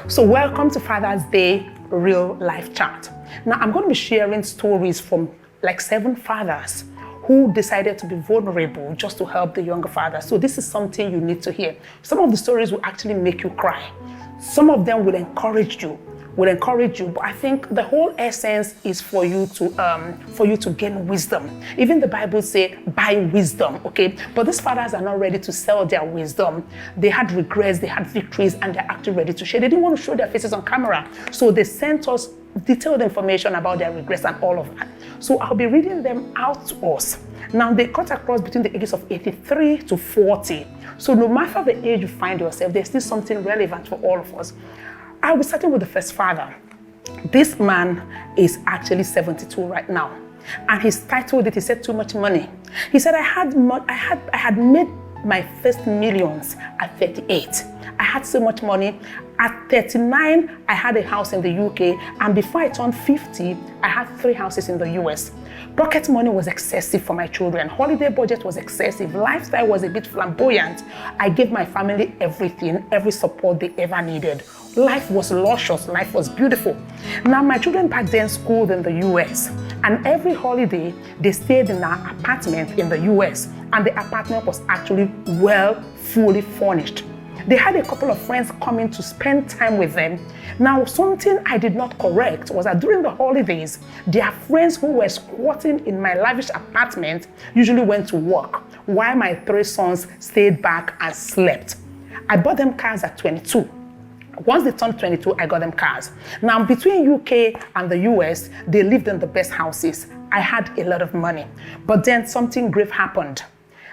So welcome to Father's Day Real Life Chat. Now I'm going to be sharing stories from like 7 fathers who decided to be vulnerable just to help the younger fathers. So this is something you need to hear. Some of the stories will actually make you cry. Some of them will encourage you, but I think the whole essence is for you to gain wisdom. Even the Bible says, buy wisdom, okay? But these fathers are not ready to sell their wisdom. They had regrets, they had victories, and they're actually ready to share. They didn't want to show their faces on camera. So they sent us detailed information about their regrets and all of that. So I'll be reading them out to us. Now they cut across between the ages of 83 to 40. So no matter the age you find yourself, there's still something relevant for all of us. I'll be starting with the first father. This man is actually 72 right now. And he's titled it, he said, too much money. He said, I had made my first millions at 38. I had so much money. At 39, I had a house in the UK. And before I turned 50, I had 3 houses in the US. Pocket money was excessive for my children. Holiday budget was excessive. Lifestyle was a bit flamboyant. I gave my family everything, every support they ever needed. Life was luscious, life was beautiful. Now my children back then schooled in the US, and every holiday they stayed in our apartment in the US, and the apartment was actually fully furnished. They had a couple of friends coming to spend time with them. Now, something I did not correct was that during the holidays, their friends who were squatting in my lavish apartment usually went to work, while my 3 sons stayed back and slept. I bought them cars at 22. Once they turned 22, I got them cars. Now, between UK and the US, they lived in the best houses. I had a lot of money. But then something grave happened.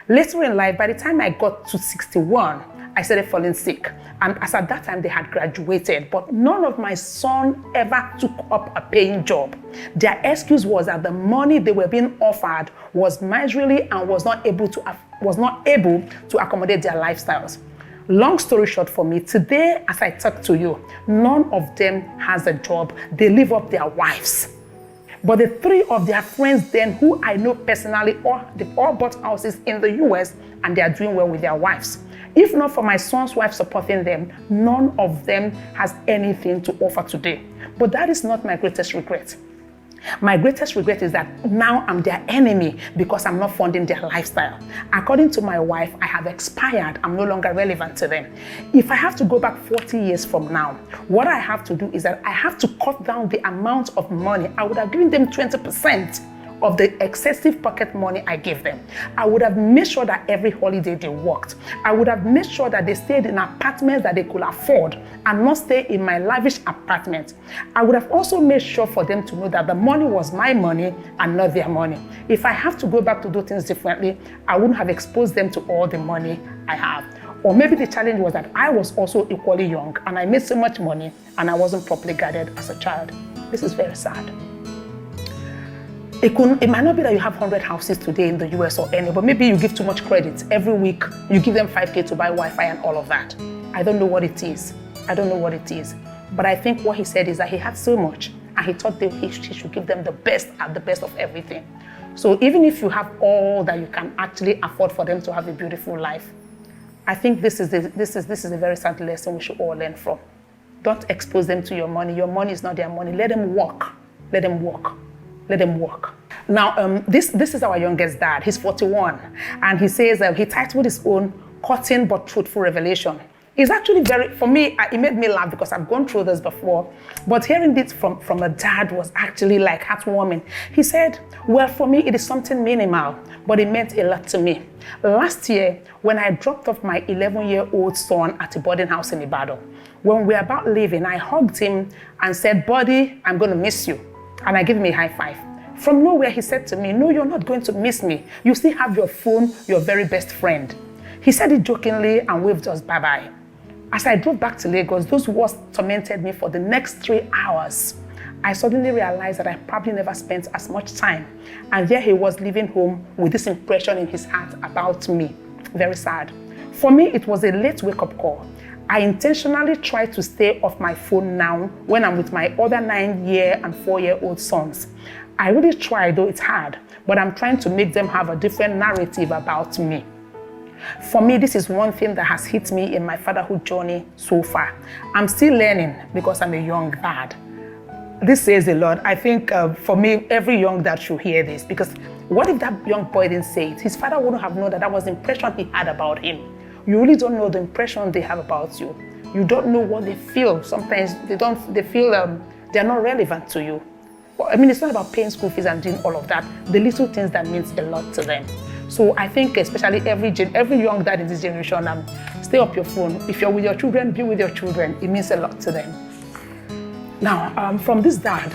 Later in life, by the time I got to 61, I started falling sick. And as at that time, they had graduated, but none of my sons ever took up a paying job. Their excuse was that the money they were being offered was miserly and was not able to accommodate their lifestyles. Long story short for me, today, as I talk to you, none of them has a job. They live up their wives. But the 3 of their friends then, who I know personally, they've all bought houses in the US and they are doing well with their wives. If not for my son's wife supporting them, none of them has anything to offer today. But that is not my greatest regret. My greatest regret is that now I'm their enemy because I'm not funding their lifestyle. According to my wife, I have expired. I'm no longer relevant to them. If I have to go back 40 years from now, what I have to do is that I have to cut down the amount of money. I would have given them 20% of the excessive pocket money I gave them. I would have made sure that every holiday they worked. I would have made sure that they stayed in apartments that they could afford and not stay in my lavish apartment. I would have also made sure for them to know that the money was my money and not their money. If I have to go back to do things differently, I wouldn't have exposed them to all the money I have. Or maybe the challenge was that I was also equally young and I made so much money and I wasn't properly guided as a child. This is very sad. It might not be that you have 100 houses today in the US or any, but maybe you give too much credit. Every week, you give them 5K to buy Wi-Fi and all of that. I don't know what it is. But I think what he said is that he had so much, and he thought that he should give them the best of everything. So even if you have all that you can actually afford for them to have a beautiful life, I think this is a very sad lesson we should all learn from. Don't expose them to your money. Your money is not their money. Let them work. Now, this is our youngest dad. He's 41, and he says he titled his own "Cutting but Truthful Revelation." It's actually for me, it made me laugh because I've gone through this before, but hearing this from a dad was actually like heartwarming. He said, well, for me, it is something minimal, but it meant a lot to me. Last year, when I dropped off my 11-year-old son at a boarding house in Ibadan, when we were about leaving, I hugged him and said, buddy, I'm going to miss you. And I gave him a high five. From nowhere, he said to me, no, you're not going to miss me. You still have your phone, your very best friend. He said it jokingly and waved us bye-bye. As I drove back to Lagos, those words tormented me for the next 3 hours. I suddenly realized that I probably never spent as much time. And there he was leaving home with this impression in his heart about me. Very sad. For me, it was a late wake-up call. I intentionally try to stay off my phone now when I'm with my other 9-year and 4-year-old sons. I really try, though it's hard, but I'm trying to make them have a different narrative about me. For me, this is one thing that has hit me in my fatherhood journey so far. I'm still learning because I'm a young dad. This says a lot. I think for me, every young dad should hear this, because what if that young boy didn't say it? His father wouldn't have known that was the impression he had about him. You really don't know the impression they have about you. You don't know what they feel. Sometimes they feel they're not relevant to you. I mean, it's not about paying school fees and doing all of that. The little things that means a lot to them. So I think especially every young dad in this generation, stay up your phone. If you're with your children, be with your children. It means a lot to them. Now, from this dad,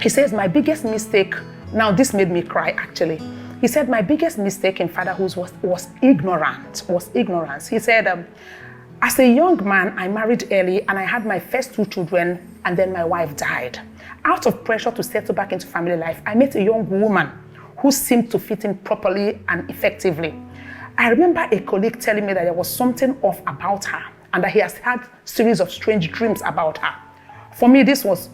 he says, my biggest mistake, now this made me cry actually. He said, my biggest mistake in fatherhood was ignorance. He said, as a young man, I married early and I had my first 2 children, and then my wife died. Out of pressure to settle back into family life, I met a young woman who seemed to fit in properly and effectively. I remember a colleague telling me that there was something off about her and that he has had a series of strange dreams about her. For me, this was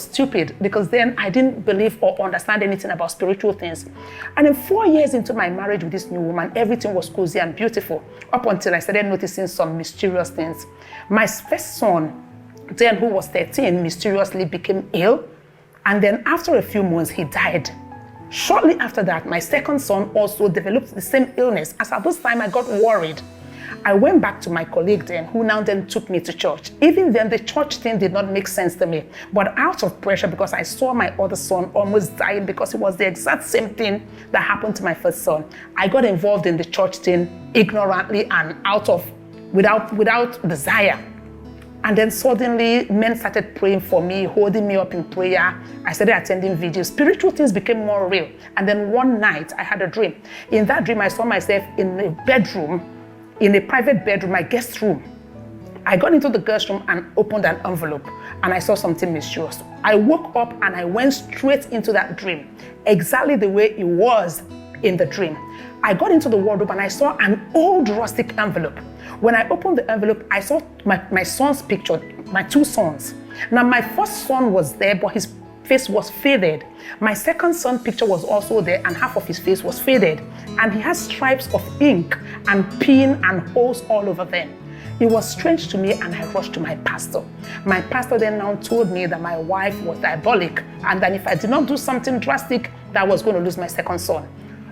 stupid, because then I didn't believe or understand anything about spiritual things. And then 4 years into my marriage with this new woman, everything was cozy and beautiful, up until I started noticing some mysterious things. My first son, then, who was 13, mysteriously became ill. And then after a few months, he died. Shortly after that, my second son also developed the same illness. As at this time, I got worried. I went back to my colleague then, who now then took me to church. Even then, the church thing did not make sense to me. But out of pressure, because I saw my other son almost dying because it was the exact same thing that happened to my first son, I got involved in the church thing ignorantly and without desire. And then suddenly, men started praying for me, holding me up in prayer. I started attending videos. Spiritual things became more real. And then one night, I had a dream. In that dream, I saw myself in a bedroom, in a private bedroom, my guest room. I got into the guest room and opened an envelope, and I saw something mysterious. I woke up and I went straight into that dream, exactly the way it was in the dream. I got into the wardrobe and I saw an old rustic envelope. When I opened the envelope, I saw my son's picture, my 2 sons. Now, my first son was there, but his face was faded. My second son picture was also there, and half of his face was faded. And he has stripes of ink and pin and holes all over them. It was strange to me, and I rushed to my pastor. My pastor then now told me that my wife was diabolic, and that if I did not do something drastic, that I was going to lose my second son.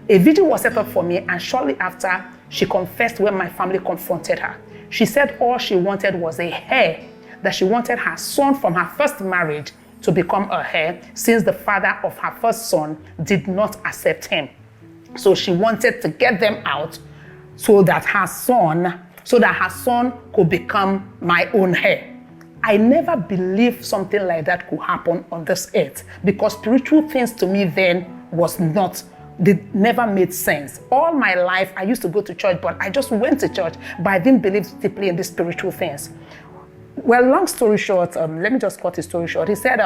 A video was set up for me, and shortly after, she confessed when my family confronted her. She said all she wanted was a heir, that she wanted her son from her first marriage to become a heir, since the father of her first son did not accept him. So she wanted to get them out so that her son could become my own heir. I never believed something like that could happen on this earth, because spiritual things to me then never made sense. All my life, I used to go to church, but I just went to church, but I didn't believe deeply in these spiritual things. Well, long story short, let me just cut the story short. He said,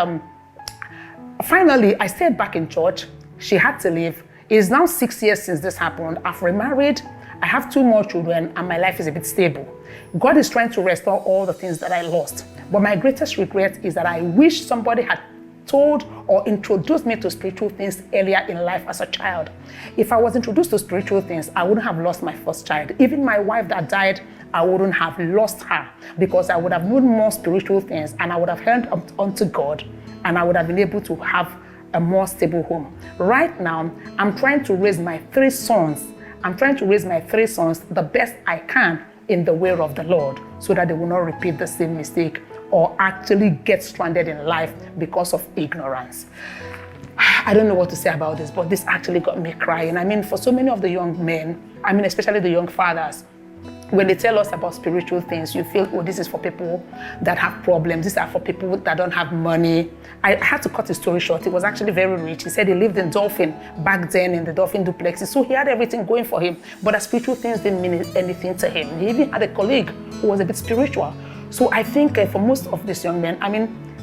finally, I stayed back in church. She had to leave. It is now 6 years since this happened. I've remarried. I have 2 more children, and my life is a bit stable. God is trying to restore all the things that I lost. But my greatest regret is that I wish somebody had told or introduced me to spiritual things earlier in life as a child. If I was introduced to spiritual things, I wouldn't have lost my first child. Even my wife that died, I wouldn't have lost her, because I would have known more spiritual things, and I would have held onto God, and I would have been able to have a more stable home. Right now, I'm trying to raise my 3 sons. I'm trying to raise my 3 sons the best I can in the way of the Lord, so that they will not repeat the same mistake or actually get stranded in life because of ignorance. I don't know what to say about this, but this actually got me crying. I mean, for so many of the young men, especially the young fathers, when they tell us about spiritual things, you feel, oh, this is for people that have problems. These are for people that don't have money. I had to cut his story short. He was actually very rich. He said he lived in Dolphin back then, in the Dolphin duplexes. So he had everything going for him. But the spiritual things didn't mean anything to him. He even had a colleague who was a bit spiritual. So I think for most of these young men,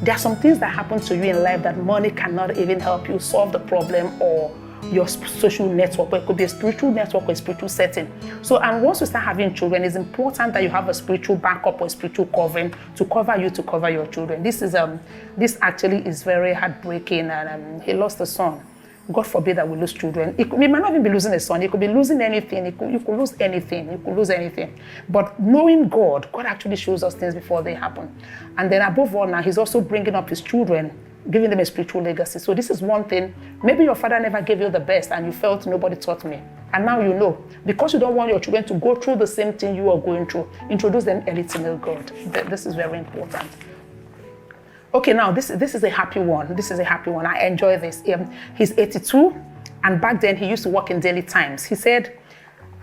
there are some things that happen to you in life that money cannot even help you solve the problem, or your social network, or it could be a spiritual network or a spiritual setting. So, and once you start having children, it's important that you have a spiritual backup or a spiritual covering to cover you, to cover your children. This actually is very heartbreaking, and he lost a son. God forbid that we lose children. We might not even be losing a son. You could be losing anything. You could lose anything. You could lose anything. But knowing God actually shows us things before they happen. And then above all now, he's also bringing up his children, giving them a spiritual legacy. So this is one thing. Maybe your father never gave you the best and you felt nobody taught me. And now you know. Because you don't want your children to go through the same thing you are going through, introduce them early to know God. This is very important. Okay, now this is a happy one. This is a happy one. I enjoy this. He's 82, and back then he used to work in Daily Times. He said,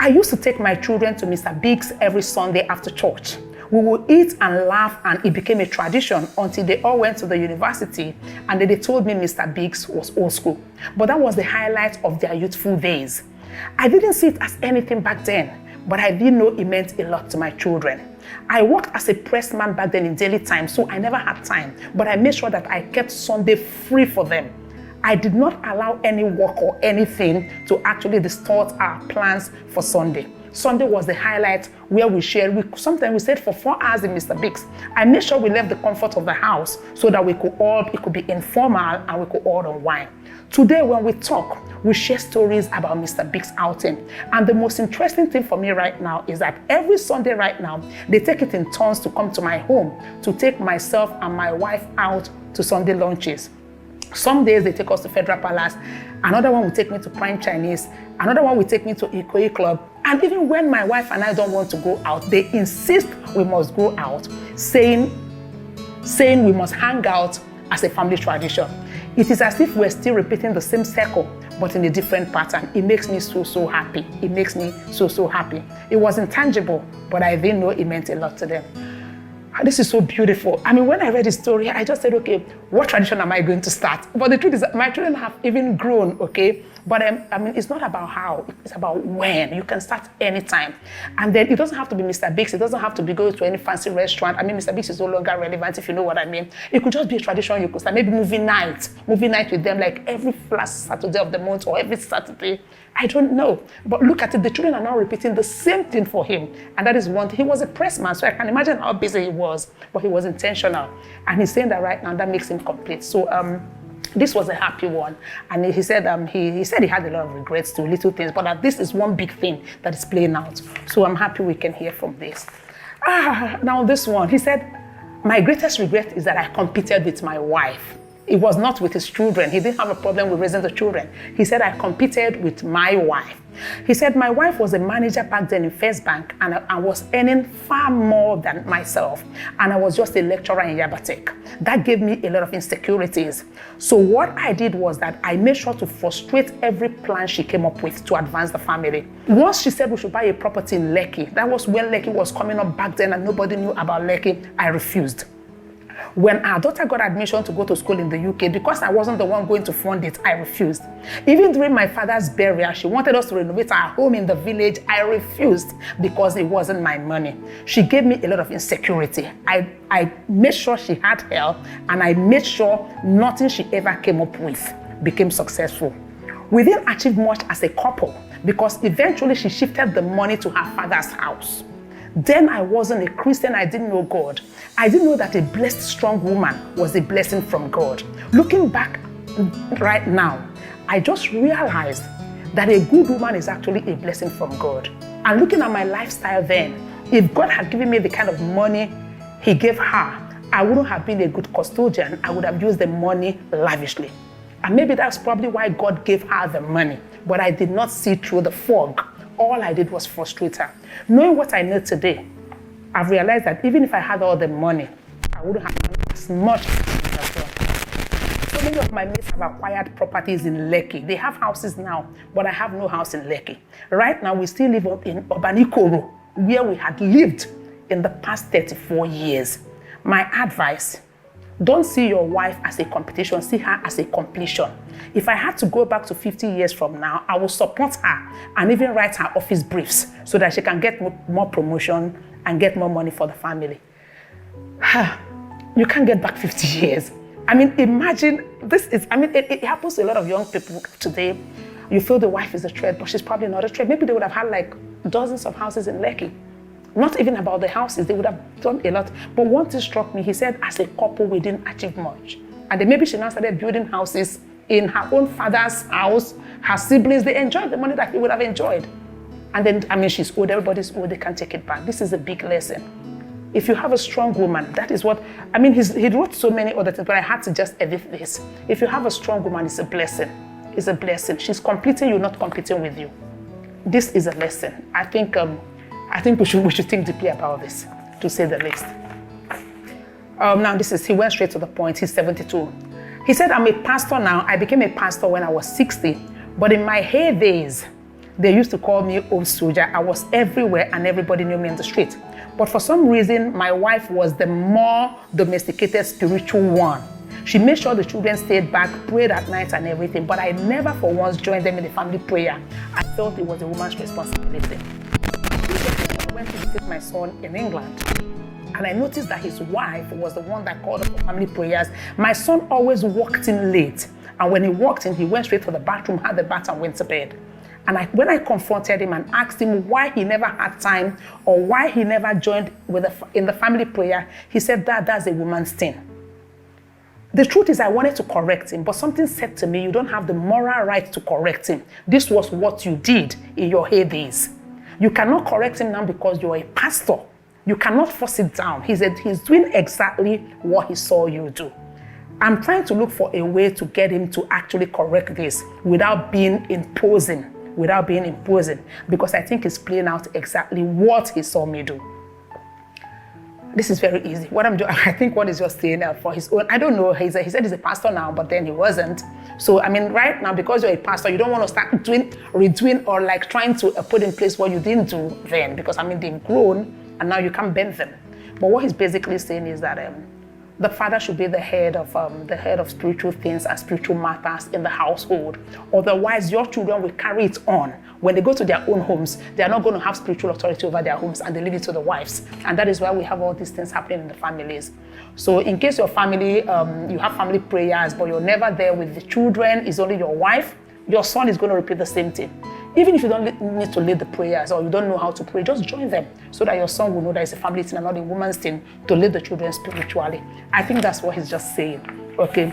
I used to take my children to Mr. Biggs every Sunday after church. We would eat and laugh, and it became a tradition until they all went to the university, and then they told me Mr. Biggs was old school. But that was the highlight of their youthful days. I didn't see it as anything back then, but I did know it meant a lot to my children. I worked as a pressman back then in Daily Times, so I never had time, but I made sure that I kept Sunday free for them. I did not allow any work or anything to actually distort our plans for Sunday. Sunday was the highlight where we shared. Sometimes we stayed for 4 hours in Mr. Biggs. I made sure we left the comfort of the house so that it could be informal and we could all unwind. Today, when we talk, we share stories about Mr. Biggs' outing. And the most interesting thing for me right now is that every Sunday right now, they take it in turns to come to my home to take myself and my wife out to Sunday lunches. Some days they take us to Federal Palace. Another one will take me to Prime Chinese. Another one will take me to Ikoyi Club. And even when my wife and I don't want to go out, they insist we must go out, saying we must hang out as a family tradition. It is as if we're still repeating the same circle, but in a different pattern. It makes me so happy. It makes me so happy. It was intangible, but I didn't know it meant a lot to them. This is so beautiful. I mean, when I read the story, I just said, okay, what tradition am I going to start? But the truth is that my children have even grown, okay? But I mean, it's not about how, it's about when. You can start anytime. And then it doesn't have to be Mr. Biggs. It doesn't have to be going to any fancy restaurant. I mean, Mr. Biggs is no longer relevant, if you know what I mean. It could just be a tradition you could start. Maybe movie night with them, like every last Saturday of the month or every Saturday. I don't know. But look at it. The children are now repeating the same thing for him. And that is one thing. He was a pressman, so I can imagine how busy he was. But he was intentional. And he's saying that right now, that makes him complete. So this was a happy one. And he said he said he had a lot of regrets to little things, but that this is one big thing that is playing out. So I'm happy we can hear from this. Now this one. He said, my greatest regret is that I competed with my wife. It was not with his children. He didn't have a problem with raising the children. He said, I competed with my wife. He said, my wife was a manager back then in First Bank, and I was earning far more than myself. And I was just a lecturer in Yabatek. That gave me a lot of insecurities. So what I did was that I made sure to frustrate every plan she came up with to advance the family. Once she said we should buy a property in Lekki, that was when Lekki was coming up back then and nobody knew about Lekki, I refused. When our daughter got admission to go to school in the UK, because I wasn't the one going to fund it, I refused. Even during my father's burial, she wanted us to renovate our home in the village. I refused because it wasn't my money. She gave me a lot of insecurity. I made sure she had help, and I made sure nothing she ever came up with became successful. We didn't achieve much as a couple because eventually she shifted the money to her father's house. Then I wasn't a Christian. I didn't know God. I didn't know that a blessed, strong woman was a blessing from God. Looking back right now, I just realized that a good woman is actually a blessing from God. And looking at my lifestyle then, if God had given me the kind of money he gave her, I wouldn't have been a good custodian. I would have used the money lavishly. And maybe that's probably why God gave her the money. But I did not see through the fog. All I did was frustrate her. Knowing what I know today, I've realized that even if I had all the money, I wouldn't have done as much as I have done. So many of my mates have acquired properties in Lekki. They have houses now, but I have no house in Lekki. Right now, we still live up in Obanikoro, where we had lived in the past 34 years. My advice, don't see your wife as a competition, see her as a completion. If I had to go back to 50 years from now, I will support her and even write her office briefs so that she can get more promotion and get more money for the family. You can't get back 50 years. I mean, imagine it happens to a lot of young people today. You feel the wife is a threat, but she's probably not a threat. Maybe they would have had like dozens of houses in Lekki. Not even about the houses, they would have done a lot. But one thing struck me, he said, as a couple, we didn't achieve much. And then maybe she now started building houses in her own father's house, her siblings, they enjoyed the money that he would have enjoyed. And then, I mean, she's old, everybody's old, they can't take it back. This is a big lesson. If you have a strong woman, that is what, I mean, he wrote so many other things, but I had to just edit this. If you have a strong woman, it's a blessing. It's a blessing. She's completing you, not competing with you. This is a lesson. I think we should think deeply about this, to say the least. Now he went straight to the point. He's 72. He said, I'm a pastor now. I became a pastor when I was 60, but in my heydays, they used to call me old soldier. I was everywhere and everybody knew me in the street. But for some reason, my wife was the more domesticated spiritual one. She made sure the children stayed back, prayed at night and everything, but I never for once joined them in the family prayer. I felt it was a woman's responsibility. I went to visit my son in England, and I noticed that his wife was the one that called for family prayers. My son always walked in late, and when he walked in, he went straight to the bathroom, had the bath, and went to bed. And when I confronted him and asked him why he never had time or why he never joined in the family prayer, he said that's a woman's thing. The truth is I wanted to correct him, but something said to me, you don't have the moral right to correct him. This was what you did in your heydays. You cannot correct him now because you're a pastor. You cannot force it down. He's doing exactly what he saw you do. I'm trying to look for a way to get him to actually correct this without being imposing, because I think he's playing out exactly what he saw me do. This is very easy. What I'm doing, I think what is just saying for his own, I don't know, he said he's a pastor now, but then he wasn't. So, I mean, right now, because you're a pastor, you don't want to start redoing or like trying to put in place what you didn't do then, because I mean, they've grown and now you can't bend them. But what he's basically saying is that the father should be the head of spiritual things and spiritual matters in the household. Otherwise, your children will carry it on. When they go to their own homes, they are not going to have spiritual authority over their homes, and they leave it to the wives. And that is why we have all these things happening in the families. So in case your family, you have family prayers, but you're never there with the children, it's only your wife, your son is going to repeat the same thing. Even if you don't need to lead the prayers or you don't know how to pray, just join them so that your son will know that it's a family thing and not a woman's thing to lead the children spiritually. I think that's what he's just saying. Okay.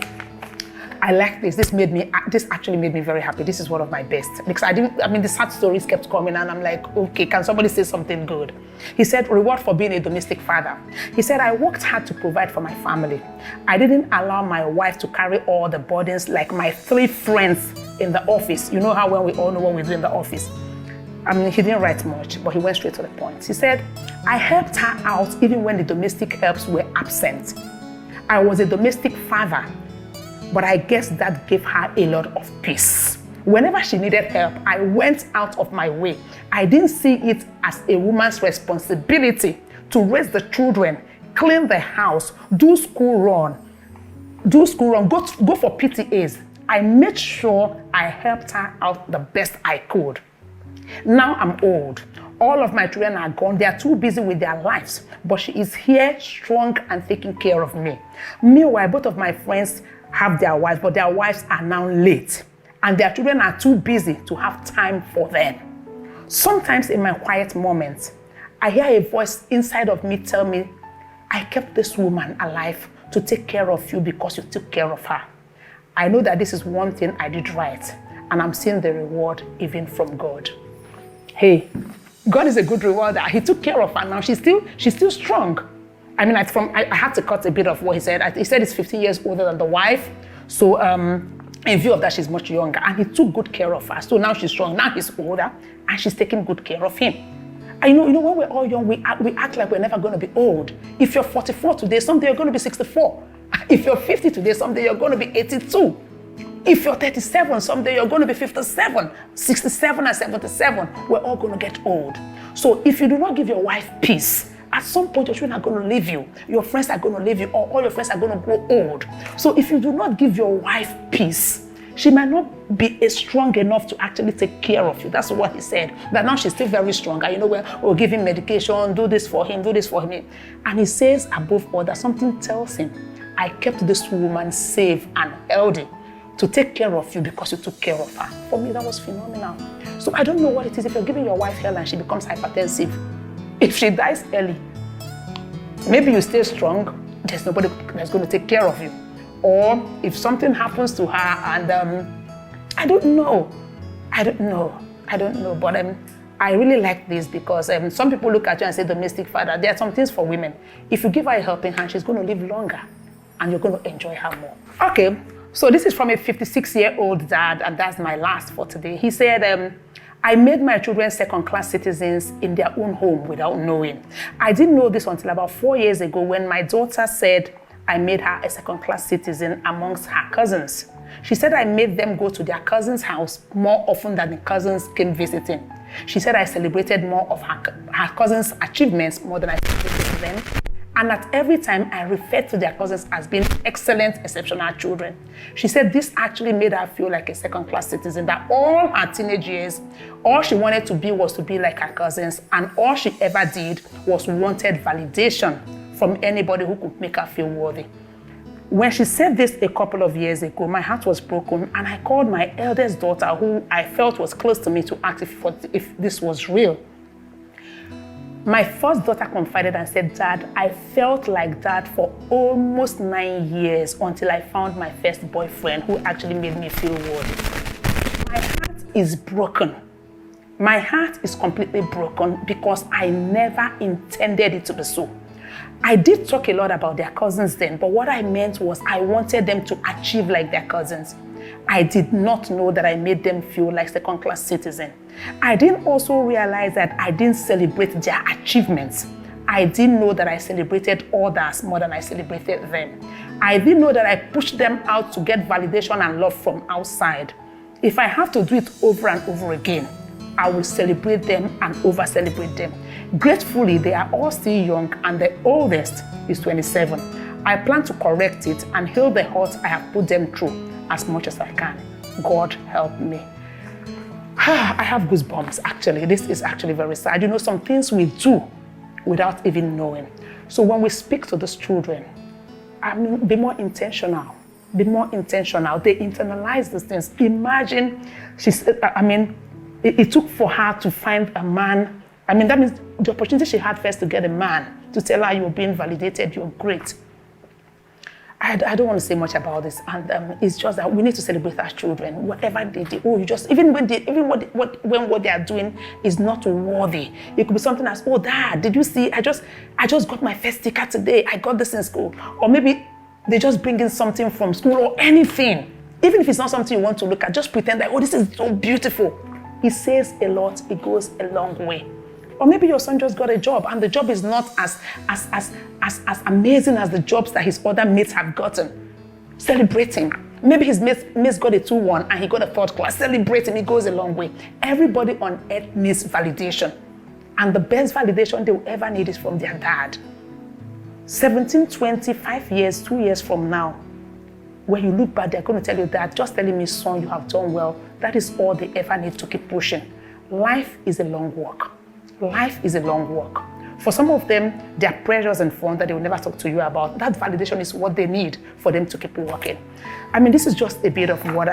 I like this. This actually made me very happy. This is one of my best. Because the sad stories kept coming and I'm like, okay, can somebody say something good? He said, reward for being a domestic father. He said, I worked hard to provide for my family. I didn't allow my wife to carry all the burdens like my 3 friends in the office. You know how well we all know what we do in the office. I mean, he didn't write much, but he went straight to the point. He said, I helped her out even when the domestic helps were absent. I was a domestic father, but I guess that gave her a lot of peace. Whenever she needed help, I went out of my way. I didn't see it as a woman's responsibility to raise the children, clean the house, do school run, go for PTAs. I made sure I helped her out the best I could. Now I'm old. All of my children are gone. They are too busy with their lives, but she is here strong and taking care of me. Meanwhile, both of my friends have their wives, but their wives are now late and their children are too busy to have time for them. Sometimes in my quiet moments, I hear a voice inside of me tell me, I kept this woman alive to take care of you because you took care of her. I know that this is one thing I did right, and I'm seeing the reward even from God. Hey, God is a good rewarder. He took care of her. Now she's still strong. I mean, I had to cut a bit of what he said. He said he's 15 years older than the wife. So in view of that, she's much younger. And he took good care of her. So now she's strong. Now he's older and she's taking good care of him. And you know, when we're all young, we act like we're never going to be old. If you're 44 today, someday you're going to be 64. If you're 50 today, someday you're going to be 82. If you're 37, someday you're going to be 57, 67 and 77. We're all going to get old. So if you do not give your wife peace, at some point your children are going to leave you. Your friends are going to leave you, or all your friends are going to grow old. So if you do not give your wife peace, she might not be strong enough to actually take care of you. That's what he said. That now she's still very strong. And you know, we'll give him medication, do this for him, do this for him. And he says above all that something tells him, I kept this woman safe and healthy to take care of you because you took care of her. For me, that was phenomenal. So I don't know what it is. If you're giving your wife hell and she becomes hypertensive, if she dies early, maybe you stay strong, there's nobody that's going to take care of you. or if something happens to her and I don't know. But I really like this because some people look at you and say domestic father. There are some things for women. If you give her a helping hand, she's going to live longer and you're going to enjoy her more. Okay, so this is from a 56-year-old dad, and that's my last for today. He said, I made my children second-class citizens in their own home without knowing. I didn't know this until about 4 years ago when my daughter said I made her a second-class citizen amongst her cousins. She said I made them go to their cousin's house more often than the cousins came visiting. She said I celebrated more of her cousins' achievements more than I celebrated them. And at every time I referred to their cousins as being excellent, exceptional children. She said this actually made her feel like a second-class citizen, that all her teenage years, all she wanted to be was to be like her cousins, and all she ever did was wanted validation from anybody who could make her feel worthy. When she said this a couple of years ago, my heart was broken, and I called my eldest daughter, who I felt was close to me, to ask if this was real. My first daughter confided and said, Dad, I felt like that for almost 9 years until I found my first boyfriend who actually made me feel worthy. My heart is broken. My heart is completely broken because I never intended it to be so. I did talk a lot about their cousins then, but what I meant was I wanted them to achieve like their cousins. I did not know that I made them feel like second-class citizens. I didn't also realize that I didn't celebrate their achievements. I didn't know that I celebrated others more than I celebrated them. I didn't know that I pushed them out to get validation and love from outside. If I have to do it over and over again, I will celebrate them and over-celebrate them. Gratefully, they are all still young, and the oldest is 27. I plan to correct it and heal the hurt I have put them through as much as I can. God help me. I have goosebumps, actually. This is actually very sad. You know, some things we do without even knowing. So when we speak to these children, be more intentional. Be more intentional. They internalize these things. Imagine, it took for her to find a man. That means the opportunity she had first to get a man, to tell her you're being validated, you're great. I don't want to say much about this, and it's just that we need to celebrate our children, whatever they do. Even when what they are doing is not worthy. It could be something as, oh, Dad, did you see? I just got my first sticker today. I got this in school, or maybe they just bring in something from school or anything. Even if it's not something you want to look at, just pretend that, oh, this is so beautiful. It says a lot. It goes a long way. Or maybe your son just got a job and the job is not as amazing as the jobs that his other mates have gotten. Celebrate him. Maybe his mates got a 2-1 and he got a 3rd class. Celebrate him. It goes a long way. Everybody on earth needs validation. And the best validation they will ever need is from their dad. 17, 25 years, 2 years from now, when you look back, they're going to tell you that, just telling me, son, you have done well. That is all they ever need to keep pushing. Life is a long walk. Life is a long walk. For some of them, there are pressures and fun that they will never talk to you about. That validation is what they need for them to keep walking. This is just a bit of what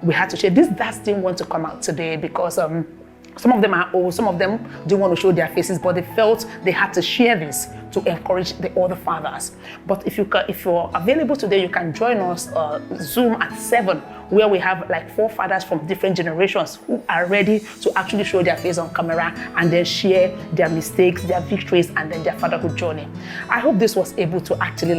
we had to share. These dads didn't want to come out today because some of them are old, some of them didn't want to show their faces, but they felt they had to share this to encourage the other fathers. But if you're available today, you can join us Zoom at 7, where we have like 4 fathers from different generations who are ready to actually show their face on camera and then share their mistakes, their victories, and then their fatherhood journey. I hope this was able to actually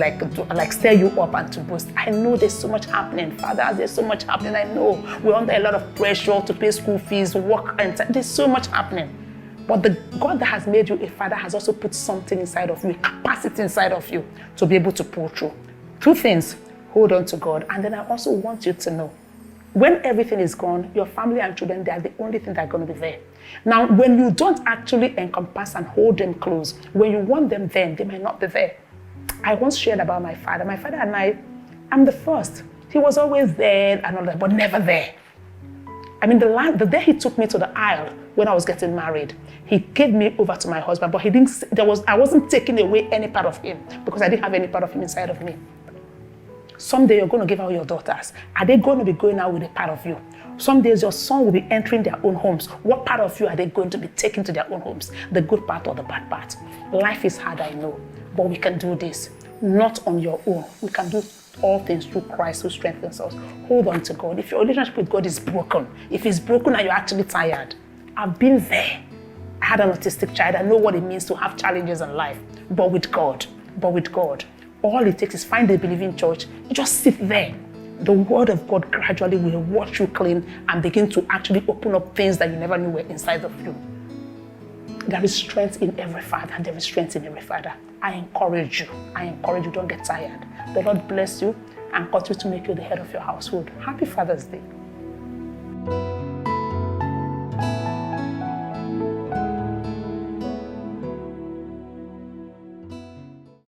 stir you up and to boost. I know there's so much happening, fathers. There's so much happening. I know we're under a lot of pressure to pay school fees, work, and there's so much happening. But the God that has made you a father has also put something inside of you, a capacity inside of you to be able to pull through. 2 things. Hold on to God. And then I also want you to know, when everything is gone, your family and children, they are the only thing that are going to be there. Now, when you don't actually encompass and hold them close, when you want them then, they might not be there. I once shared about my father. My father and I'm the first. He was always there and all that, but never there. The day he took me to the aisle when I was getting married, he gave me over to my husband, but I wasn't taking away any part of him because I didn't have any part of him inside of me. Someday you're going to give out your daughters. Are they going to be going out with a part of you? Some days your son will be entering their own homes. What part of you are they going to be taking to their own homes? The good part or the bad part? Life is hard, I know, but we can do this. Not on your own. We can do all things through Christ who strengthens us. Hold on to God. If your relationship with God is broken, if it's broken and you're actually tired, I've been there. I had an autistic child. I know what it means to have challenges in life. But with God, all it takes is find a believing church. You just sit there. The word of God gradually will wash you clean and begin to actually open up things that you never knew were inside of you. There is strength in every father. There is strength in every father. I encourage you. Don't get tired. The Lord bless you and continue to make you the head of your household. Happy Father's Day.